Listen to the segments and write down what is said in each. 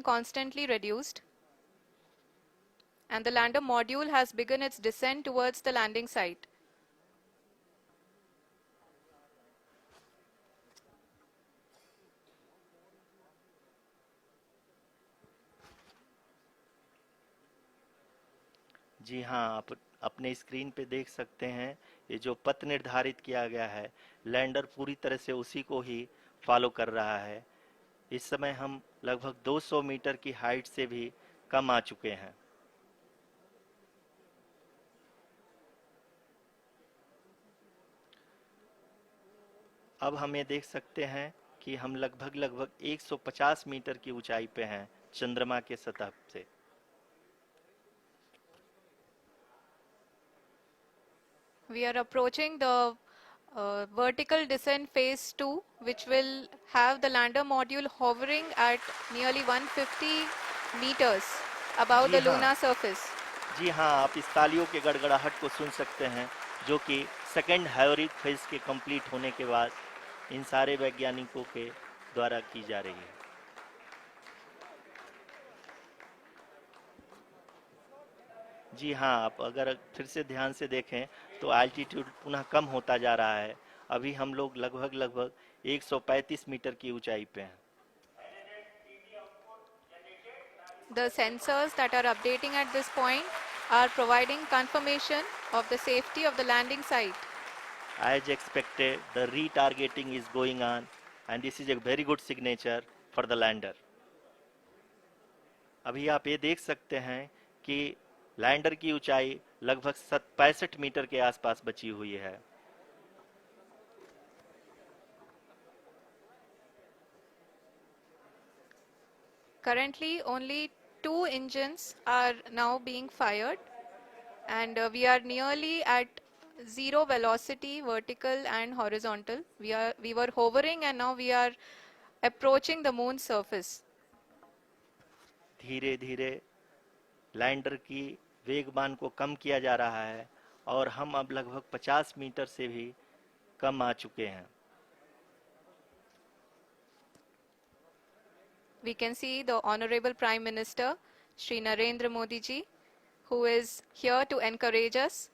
constantly reduced, and the lander module has begun its descent towards the landing site. जी हाँ, आप अपने screen पे देख सकते हैं ये जो पथ निर्धारित किया गया है, लैंडर पूरी तरह से उसी को ही फॉलो कर रहा है। इस समय हम लगभग 200 मीटर की हाइट से भी कम आ चुके हैं। अब हम ये देख सकते हैं कि हम लगभग 150 मीटर की ऊंचाई पे हैं चंद्रमा के सतह से। We are approaching the vertical descent phase 2, which will have the lander module hovering at nearly 150 meters above the lunar surface. जी हाँ, आप इस तालियों के गड़गड़ाहट को सुन सकते हैं, जो कि सेकेंड हायोरिक फेज के कंप्लीट होने के बाद इन सारे वैज्ञानिकों के द्वारा की जा रही है। जी हाँ, आप अगर फिर से ध्यान से देखें तो एल्टीट्यूड पुनः कम होता जा रहा है। अभी हम लोग लगभग 135 मीटर की ऊंचाई पे हैं। The sensors that are updating at this point are providing confirmation of the safety of the landing site. As expected, the retargeting is going on, and this is a very good signature for the lander. अभी आप ये देख सकते हैं कि lander की ऊंचाई लगभग 65 मीटर के आसपास बची हुई है। Currently, only 2 engines are now being fired, and we are nearly at zero velocity, vertical and horizontal. We were hovering, and now we are approaching the moon's surface. धीरे धीरे लैंडर की वेगमान को कम किया जा रहा है और हम अब लगभग 50 मीटर से भी कम आ चुके हैं। We can see the Honorable Prime Minister, Shri Narendra Modi ji, who is here to encourage us,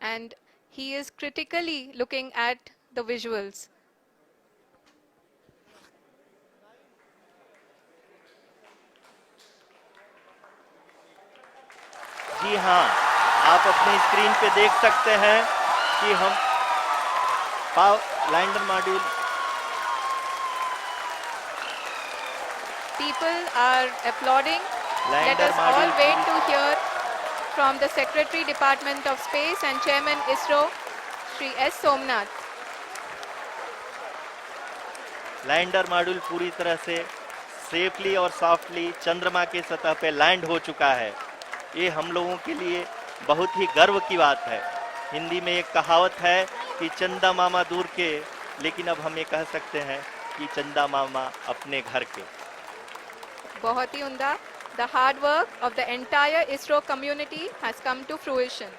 and he is critically looking at the visuals. जी हाँ, आप अपनी स्क्रीन पे देख सकते हैं कि हम lander module People are applauding. Let us all wait to hear from the Secretary Department of Space and Chairman ISRO, Shri S. Somnath. Lander module पूरी तरह से सेफली और सॉफ्टली चंद्रमा के सतह पे लैंड हो चुका है। ये हम लोगों के लिए बहुत ही गर्व की बात है। हिंदी में एक कहावत है कि चंदा मामा दूर के, लेकिन अब हम ये कह सकते हैं कि चंदा मामा अपने घर के। बहुत ही उम्दा। The hard work of the entire ISRO community has come to fruition.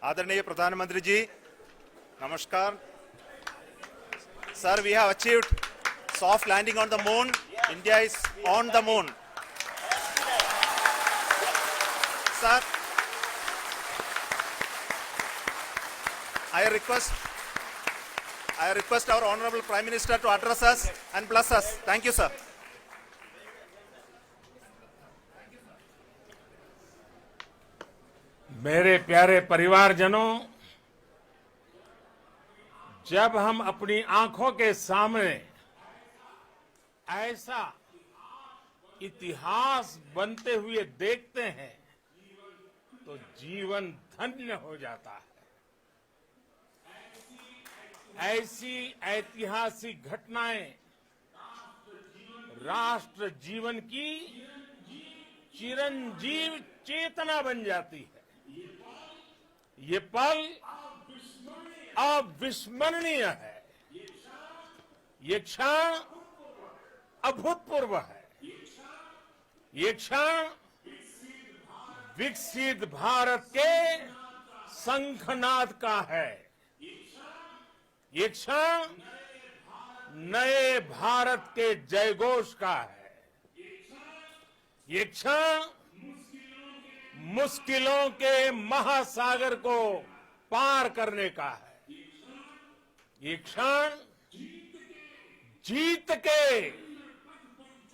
आदरणीय प्रधानमंत्री जी, नमस्कार। Sir, we have achieved soft landing on the moon. India is on the moon. Sir, I request our Honorable Prime Minister to address us and bless us. Thank you, sir. मेरे प्यारे परिवारजनों, जब हम अपनी आंखों के सामने ऐसा इतिहास बनते हुए देखते हैं तो जीवन धन्य हो जाता है। ऐसी ऐतिहासिक घटनाएं राष्ट्र जीवन की चिरंजीव चेतना बन जाती है। ये पल अविस्मरणीय है। ये क्षण अभूतपूर्व है। ये क्षण विकसित भारत के शंखनाद का है। ये क्षण नए भारत के जयघोष का है। ये क्षण मुश्किलों के महासागर को पार करने का है। ये क्षण जीत के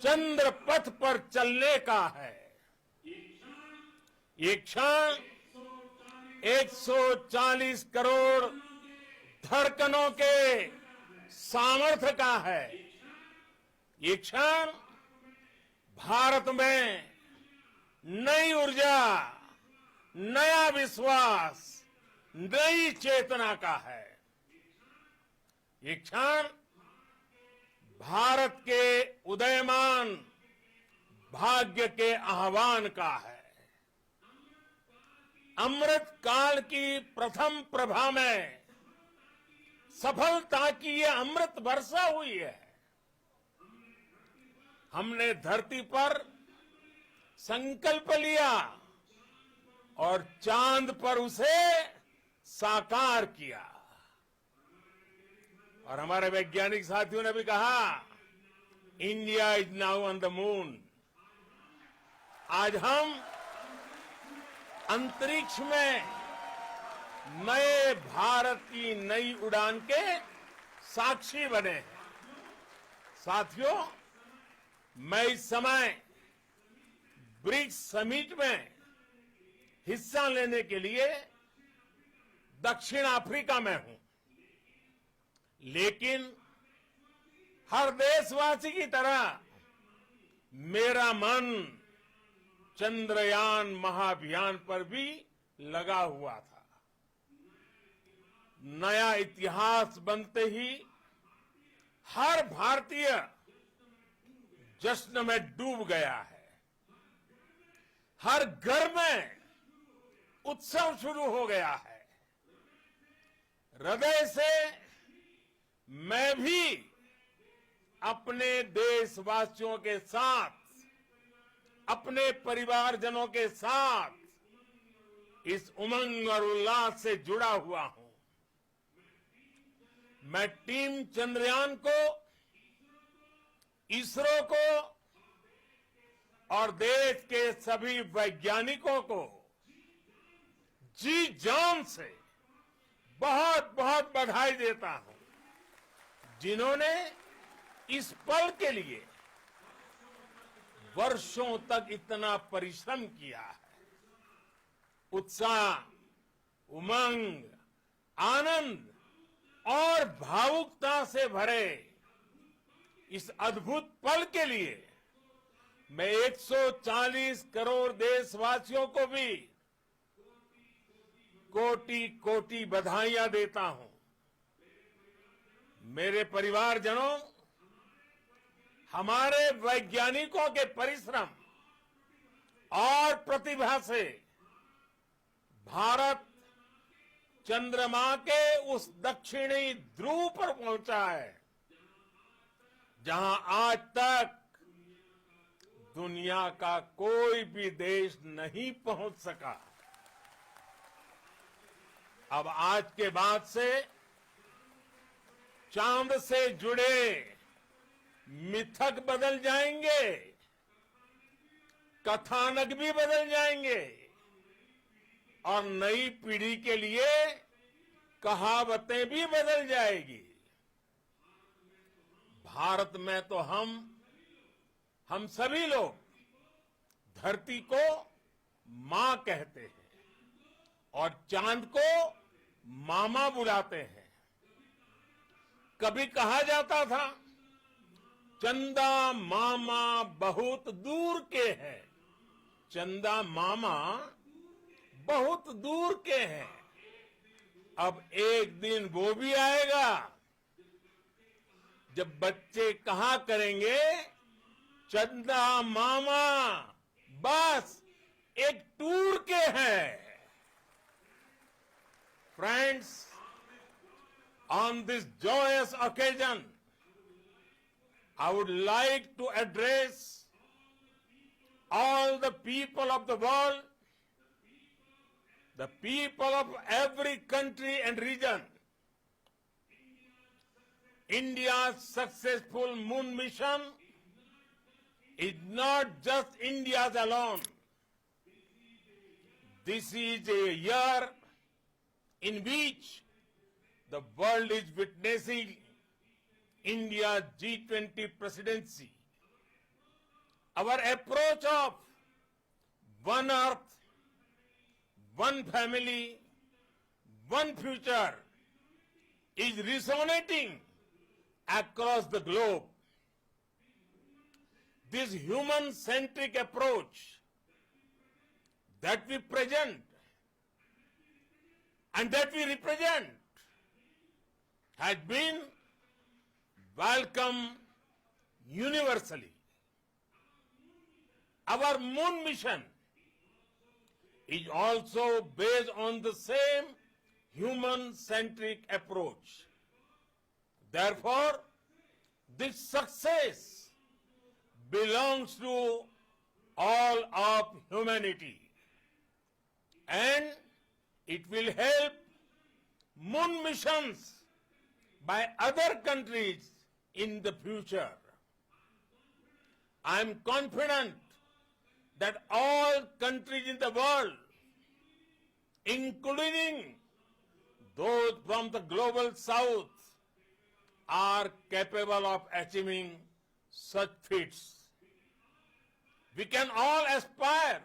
चंद्र पथ पर चलने का है। ये क्षण 140 करोड़ धड़कनों के सामर्थ्य का है। ये क्षण भारत में नई ऊर्जा, नया विश्वास, नई चेतना का है। ये क्षण भारत के उदयमान भाग्य के आह्वान का है। अमृत काल की प्रथम प्रभा में सफलता की ये अमृत वर्षा हुई है। हमने धरती पर संकल्प लिया और चांद पर उसे साकार किया। और हमारे वैज्ञानिक साथियों ने भी कहा, India is now on the moon. आज हम अंतरिक्ष में नए भारत की नई उड़ान के साक्षी बने हैं। साथियों, मैं इस समय ब्रिक्स समिट में हिस्सा लेने के लिए दक्षिण अफ्रीका में हूं, लेकिन हर देशवासी की तरह मेरा मन चंद्रयान महाअभियान पर भी लगा हुआ था। नया इतिहास बनते ही हर भारतीय जश्न में डूब गया है। हर घर में उत्सव शुरू हो गया है। हृदय से मैं भी अपने देशवासियों के साथ, अपने परिवारजनों के साथ इस उमंग और उल्लास से जुड़ा हुआ हूं। मैं टीम चंद्रयान को, इसरो को और देश के सभी वैज्ञानिकों को जी जान से बहुत बहुत बधाई देता हूं, जिन्होंने इस पल के लिए वर्षों तक इतना परिश्रम किया है। उत्साह, उमंग, आनंद और भावुकता से भरे इस अद्भुत पल के लिए मैं 140 करोड़ देशवासियों को भी कोटि कोटि बधाइयां देता हूं। मेरे परिवारजनों, हमारे वैज्ञानिकों के परिश्रम और प्रतिभा से भारत चंद्रमा के उस दक्षिणी ध्रुव पर पहुंचा है, जहां आज तक दुनिया का कोई भी देश नहीं पहुंच सका। अब आज के बाद से चांद से जुड़े मिथक बदल जाएंगे, कथानक भी बदल जाएंगे और नई पीढ़ी के लिए कहावतें भी बदल जाएगी। भारत में तो हम सभी लोग धरती को मां कहते हैं और चांद को मामा बुलाते हैं। कभी कहा जाता था, चंदा मामा बहुत दूर के हैं। चंदा मामा बहुत दूर के हैं। अब एक दिन वो भी आएगा जब बच्चे कहा करेंगे, चंदा मामा बस एक टूर के हैं। Friends, on this joyous occasion, I would like to address all the people of the world, the people of every country and region, India's successful moon mission is not just India's alone. This is a year in which the world is witnessing India's G20 presidency. Our approach of one earth, one family, one future is resonating across the globe. This human-centric approach that we present and that we represent has been welcomed universally. Our moon mission is also based on the same human-centric approach. Therefore, this success belongs to all of humanity, and it will help moon missions by other countries in the future. I am confident that all countries in the world, including those from the global south, are capable of achieving such feats. We can all aspire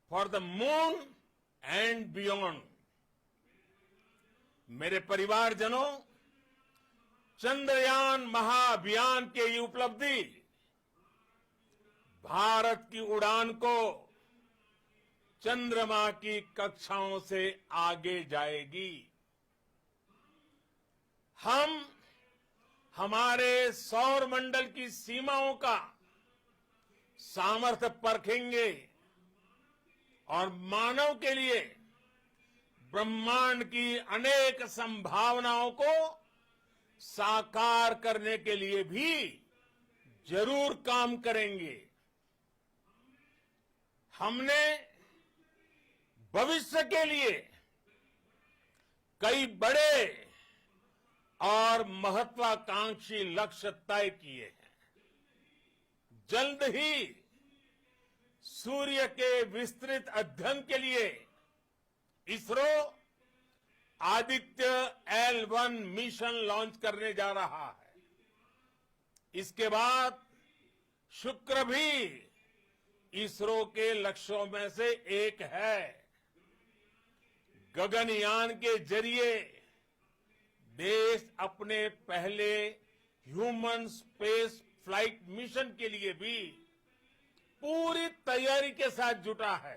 for the moon and beyond. मेरे परिवारजनों, चंद्रयान महाअभियान के ये उपलब्धि भारत की उड़ान को चंद्रमा की कक्षाओं से आगे जाएगी। हम हमारे सौर मंडल की सीमाओं का सामर्थ्य परखेंगे और मानव के लिए ब्रह्मांड की अनेक संभावनाओं को साकार करने के लिए भी जरूर काम करेंगे। हमने भविष्य के लिए कई बड़े और महत्वाकांक्षी लक्ष्य तय किए हैं। जल्द ही सूर्य के विस्तृत अध्ययन के लिए ISRO Aditya L1 mission launch करने जा रहा है। इसके बाद शुक्र भी इसरो के लक्ष्यों में से एक है। गगनयान के जरिए देश अपने पहले ह्यूमन स्पेस फ्लाइट मिशन के लिए भी पूरी तैयारी के साथ जुटा है।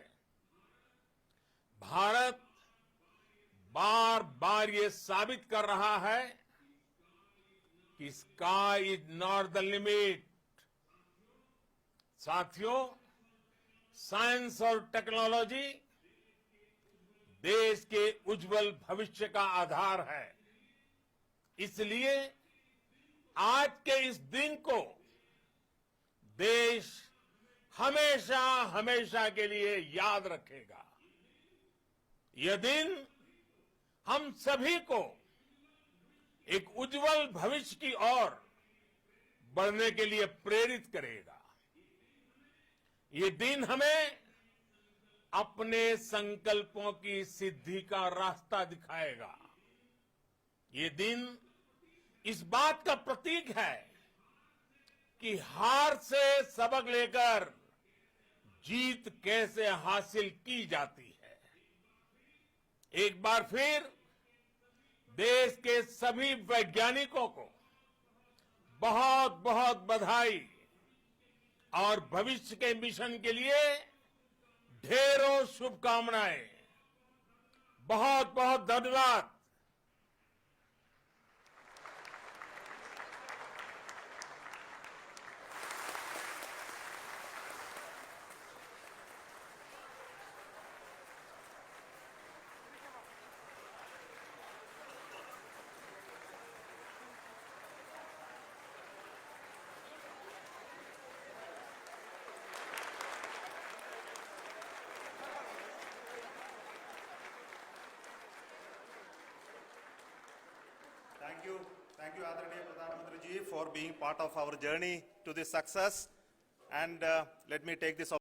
भारत बार बार ये साबित कर रहा है कि sky is not the limit. साथियों, साइंस और टेक्नोलॉजी देश के उज्जवल भविष्य का आधार है। इसलिए आज के इस दिन को देश हमेशा हमेशा के लिए याद रखेगा। यह दिन हम सभी को एक उज्जवल भविष्य की ओर बढ़ने के लिए प्रेरित करेगा। ये दिन हमें अपने संकल्पों की सिद्धि का रास्ता दिखाएगा। ये दिन इस बात का प्रतीक है कि हार से सबक लेकर जीत कैसे हासिल की जाती है। एक बार फिर देश के सभी वैज्ञानिकों को बहुत बहुत बधाई और भविष्य के मिशन के लिए ढेरों शुभकामनाएं। बहुत बहुत धन्यवाद। Thank you, Adharaniya Pradhan Mantri ji, for being part of our journey to this success. And let me take this